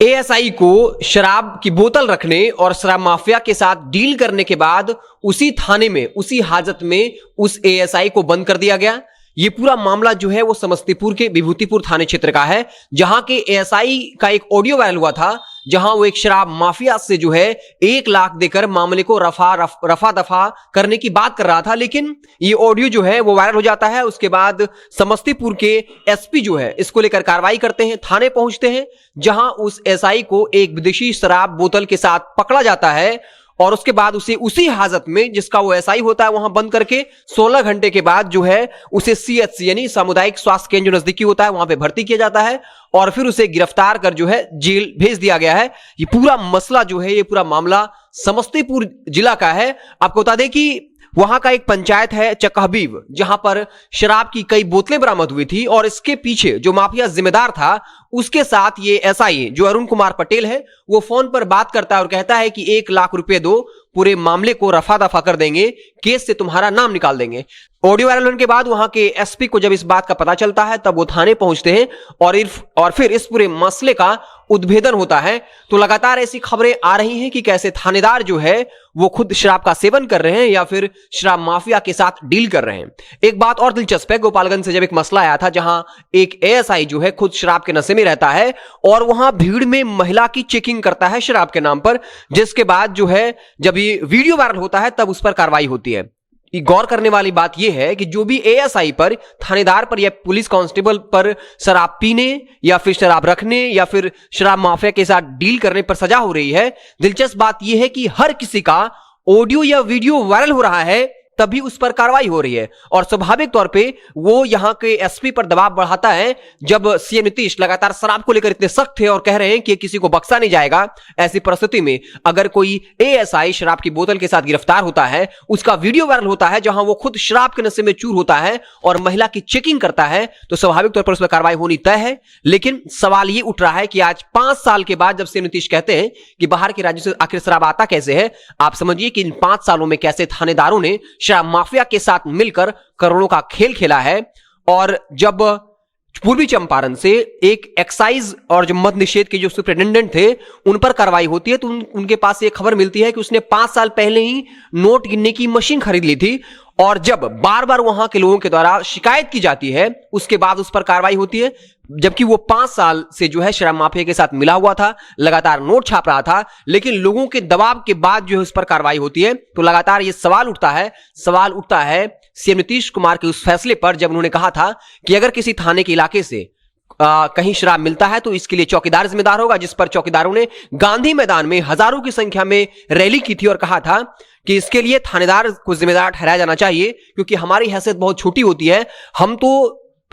ASI को शराब की बोतल रखने और शराब माफिया के साथ डील करने के बाद उसी थाने में, उसी हाजत में उस एएसआई को बंद कर दिया गया। ये पूरा मामला जो है वो समस्तीपुर के विभूतिपुर थाने क्षेत्र का है, जहां के एएसआई का एक ऑडियो वायरल हुआ था, जहां वो एक शराब माफिया से जो है 1 लाख देकर मामले को रफा दफा करने की बात कर रहा था। लेकिन ये ऑडियो जो है वो वायरल हो जाता है। उसके बाद समस्तीपुर के एसपी जो है इसको लेकर कार्रवाई करते हैं, थाने पहुंचते हैं, जहां उस एसआई को एक विदेशी शराब बोतल के साथ पकड़ा जाता है और उसके बाद उसे उसी हाजत में जिसका वो एसआई होता है वहां बंद करके 16 घंटे के बाद जो है उसे सीएचसी यानी सामुदायिक स्वास्थ्य केंद्र जो नजदीकी होता है वहां पे भर्ती किया जाता है और फिर उसे गिरफ्तार कर जो है जेल भेज दिया गया है। ये पूरा मसला जो है, ये पूरा मामला समस्तीपुर जिला का है। आपको बता दें कि वहां का एक पंचायत है चकहबीब, जहां पर शराब की कई बोतलें बरामद हुई थी और इसके पीछे जो माफिया जिम्मेदार था उसके साथ ये एसआई जो अरुण कुमार पटेल है वो फोन पर बात करता है और कहता है कि 1 लाख रुपए दो, पूरे मामले को रफा दफा कर देंगे, केस से तुम्हारा नाम निकाल देंगे। ऑडियो वायरल होने के बाद वहां के एसपी को जब इस बात का पता चलता है तब वो थाने पहुंचते हैं और फिर इस पूरे मसले का उद्भेदन होता है। तो लगातार ऐसी खबरें आ रही हैं कि कैसे थानेदार जो है वो खुद शराब का सेवन कर रहे हैं या फिर शराब माफिया के साथ डील कर रहे हैं। एक बात और दिलचस्प है, गोपालगंज से जब एक मसला आया था जहां एक एएसआई जो है खुद शराब के नशे में रहता है और वहां भीड़ में महिला की चेकिंग करता है शराब के नाम पर, जिसके बाद जो है जब ये वीडियो वायरल होता है तब उस पर कार्रवाई होती है। गौर करने वाली बात यह है कि जो भी एएसआई पर, थानेदार पर या पुलिस कांस्टेबल पर शराब पीने या फिर शराब रखने या फिर शराब माफिया के साथ डील करने पर सजा हो रही है, दिलचस्प बात यह है कि हर किसी का ऑडियो या वीडियो वायरल हो रहा है तभी उस पर कार्रवाई हो रही है। और स्वाभाविक तौर पे वो यहां के एसपी पर दबाव बढ़ाता है जब सीएम नीतीश लगातार शराब को लेकर इतने सख्त थे और कह रहे हैं कि किसी को बख्शा नहीं जाएगा। ऐसी परिस्थिति में अगर कोई एएसआई शराब की बोतल के साथ गिरफ्तार होता है, उसका वीडियो वायरल होता है जहां वो खुद शराब के नशे में चूर होता है और महिला की चेकिंग करता है, तो स्वाभाविक तौर पर उस पर कार्रवाई होनी तय है। लेकिन सवाल ये उठ रहा है कि आज 5 साल के बाद जब सीएम नीतीश कहते हैं कि बाहर के राज्यों से आखिर शराब आता कैसे है, आप समझिए कि इन 5 सालों में कैसे थानेदारों ने शराब माफिया के साथ मिलकर करोड़ों का खेल खेला है। और जब पूर्वी चंपारण से एक एक्साइज और जो मद निषेध के जो सुपरिटेंडेंट थे उन पर कार्रवाई होती है तो उनके पास ये खबर मिलती है कि उसने 5 साल पहले ही नोट गिनने की मशीन खरीद ली थी और जब बार बार वहां के लोगों के द्वारा शिकायत की जाती है उसके बाद उस पर कार्रवाई होती है, जबकि वो 5 साल से जो है शराब माफिया के साथ मिला हुआ था, लगातार नोट छाप रहा था, लेकिन लोगों के दबाव के बाद जो है उस पर कार्रवाई होती है। तो लगातार ये सवाल उठता है सीएम नीतीश कुमार के उस फैसले पर जब उन्होंने कहा था कि अगर किसी थाने के इलाके से कहीं शराब मिलता है तो इसके लिए चौकीदार जिम्मेदार होगा, जिस पर चौकीदारों ने गांधी मैदान में हजारों की संख्या में रैली की थी और कहा था कि इसके लिए थानेदार को जिम्मेदार ठहराया जाना चाहिए क्योंकि हमारी हैसियत बहुत छोटी होती है। हम तो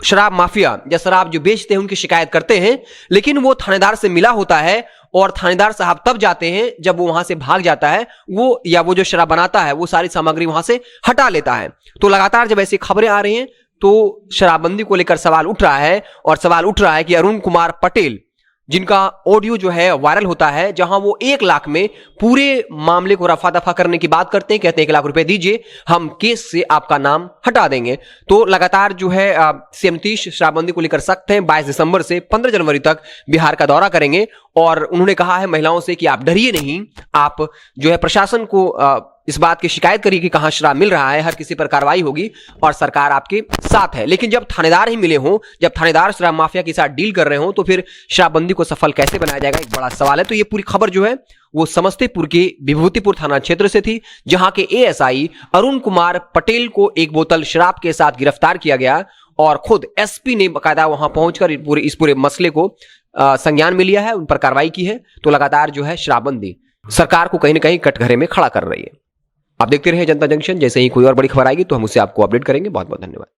शराब माफिया या शराब जो बेचते हैं उनकी शिकायत करते हैं, लेकिन वो थानेदार से मिला होता है और थानेदार साहब तब जाते हैं जब वो वहां से भाग जाता है, वो या वो जो शराब बनाता है वो सारी सामग्री वहां से हटा लेता है। तो लगातार जब ऐसी खबरें आ रही हैं तो शराबबंदी को लेकर सवाल उठ रहा है और सवाल उठ रहा है कि अरुण कुमार पटेल जिनका ऑडियो जो है वायरल होता है जहां वो 1 लाख में पूरे मामले को रफा दफा करने की बात करते हैं, कहते हैं 1 लाख रुपए दीजिए, हम केस से आपका नाम हटा देंगे। तो लगातार जो है सीएम नीतीश शराबबंदी को लेकर सख्त हैं। 22 दिसंबर से 15 जनवरी तक बिहार का दौरा करेंगे और उन्होंने कहा है महिलाओं से कि आप डरिए नहीं, आप जो है प्रशासन को इस बात की शिकायत करिए कि कहां शराब मिल रहा है, हर किसी पर कार्रवाई होगी और सरकार आपके साथ है। लेकिन जब थानेदार ही मिले हों, जब थानेदार शराब माफिया के साथ डील कर रहे हों, तो फिर शराबबंदी को सफल कैसे बनाया जाएगा, एक बड़ा सवाल है। तो ये पूरी खबर जो है वो समस्तीपुर के विभूतिपुर थाना क्षेत्र से थी, जहां के एएसआई अरुण कुमार पटेल को एक बोतल शराब के साथ गिरफ्तार किया गया और खुद एसपी ने बाकायदा वहां पहुंचकर इस पूरे मसले को संज्ञान में लिया है, उन पर कार्रवाई की है। तो लगातार जो है शराबबंदी सरकार को कहीं ना कहीं कटघरे में खड़ा कर रही है। आप देखते रहिए जनता जंक्शन, जैसे ही कोई और बड़ी खबर आएगी तो हम उसे आपको अपडेट करेंगे। बहुत बहुत धन्यवाद।